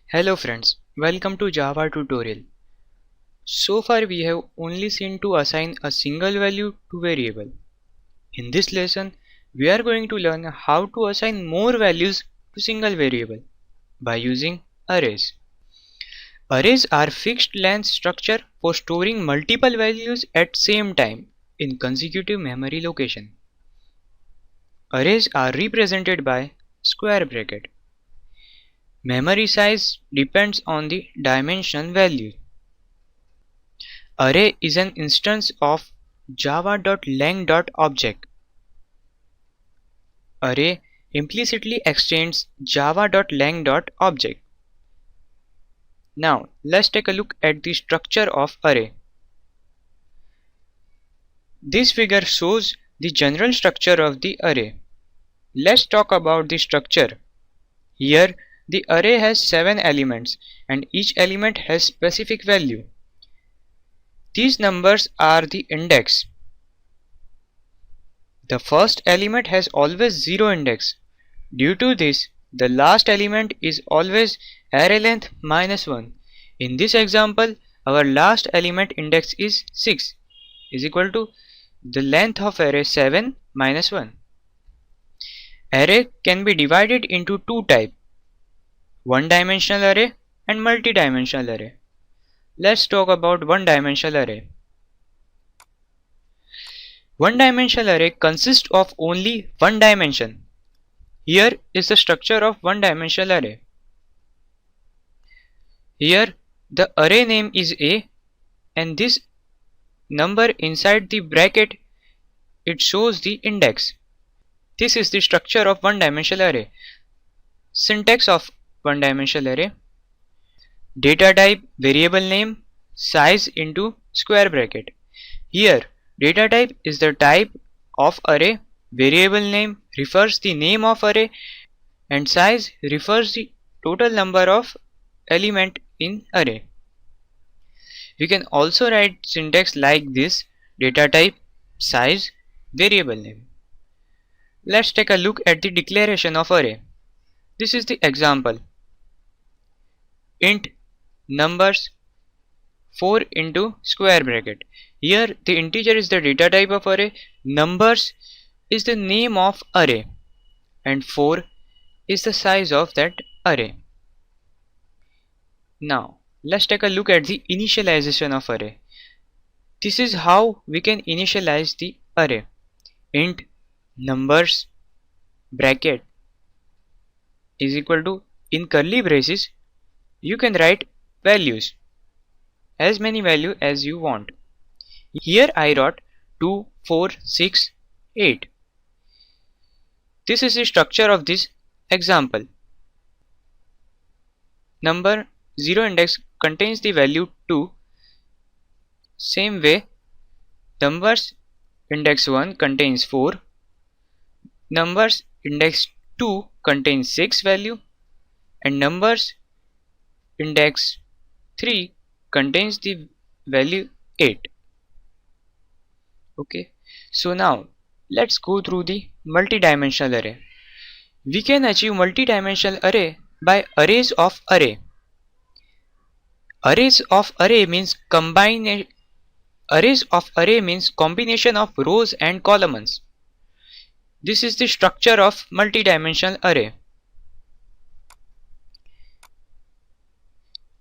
Hello friends, welcome to Java tutorial. So far we have only seen to assign a single value to variable. In this lesson, we are going to learn how to assign more values to single variable by using arrays. Arrays are fixed length structure for storing multiple values at same time in consecutive memory location. Arrays are represented by square bracket. Memory size depends on the dimensional value. Array is an instance of java.lang.object. Array implicitly extends java.lang.object. Now let's take a look at the structure of array. This figure shows the general structure of the array. Let's talk about the structure. Here the array has 7 elements and each element has specific value. These numbers are the index. The first element has always 0 index. Due to this, the last element is always array length -1. In this example, our last element index is 6 is equal to the length of array 7 minus 1. Array can be divided into two types, one-dimensional array and multi-dimensional array. Let's talk about one-dimensional array. One-dimensional array consists of only one dimension. Here is the structure of one-dimensional array. Here the array name is A and this number inside the bracket, it shows the index. This is the structure of one-dimensional array. Syntax of one-dimensional array: data type, variable name, size into square bracket. Here data type is the type of array, variable name refers the name of array, and size refers the total number of element in array. We can also write syntax like this: data type, size, variable name. Let's take a look at the declaration of array. This is the example. Int numbers 4 into square bracket. Here the integer is the data type of array, numbers is the name of array, and 4 is the size of that array. Now let's take a look at the initialization of array. This is how we can initialize the array. Int numbers bracket is equal to, in curly braces you can write values, as many value as you want. Here I wrote 2, 4, 6, 8. This is the structure of this example. Number 0 index contains the value 2. Same way, numbers index 1 contains 4. Numbers index 2 contains 6 value, and numbers index 3 contains the value 8. Okay, so now let's go through the multi-dimensional array. We can achieve multi-dimensional array by arrays of array. Arrays of array means combination of rows and columns. This is the structure of multi-dimensional array.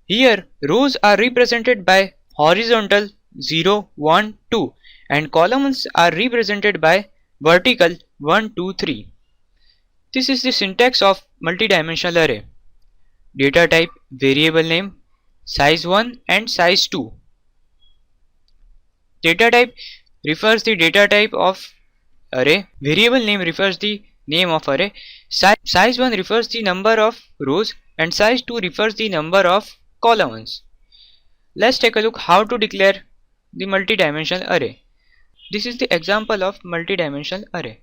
Here rows are represented by horizontal 0, 1, 2 and columns are represented by vertical 1, 2, 3. This is the syntax of multi-dimensional array. Data type, variable name, size 1 and size 2. Data type refers the data type of array, variable name refers the name of array, size 1 refers the number of rows and size 2 refers the number of columns. Let's take a look how to declare the multi-dimensional array. This is the example of multi-dimensional array.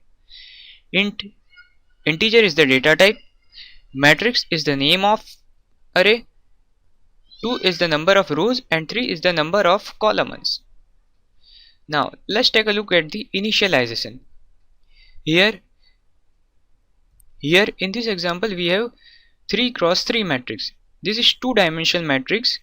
Integer is the data type, matrix is the name of array, 2 is the number of rows and 3 is the number of columns. Now let's take a look at the initialization. Here in this example we have 3 cross 3 matrix. this is two-dimensional matrix.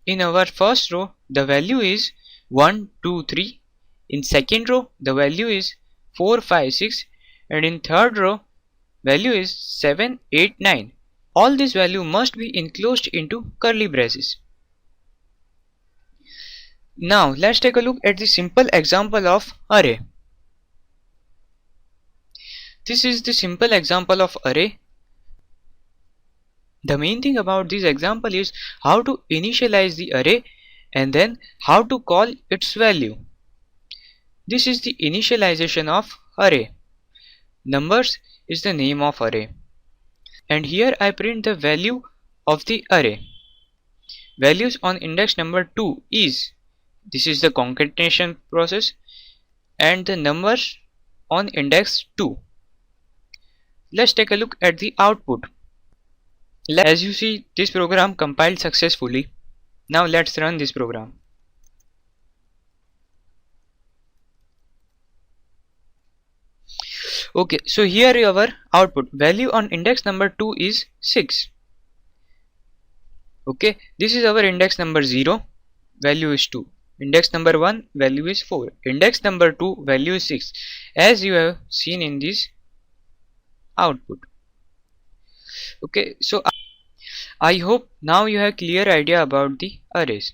In our first row the value is 1, 2, 3. In second row the value is 4, 5, 6, and in third row value is 7, 8, 9. All this value must be enclosed into curly braces. Now let's take a look at the simple example of array. This is the simple example of array. The main thing about this example is how to initialize the array and then how to call its value. This is the initialization of array. Numbers is the name of array. And here I print the value of the array. Values on index number 2 is, this is the concatenation process, and the numbers on index 2. Let's take a look at the output. As you see, this program compiled successfully. Now let's run this program. Okay, so here our output. Value on index number 2 is 6. Okay, this is our index number 0, value is 2. Index number 1, value is 4. Index number 2, value is 6, as you have seen in this output. Okay, so I hope now you have clear idea about the arrays.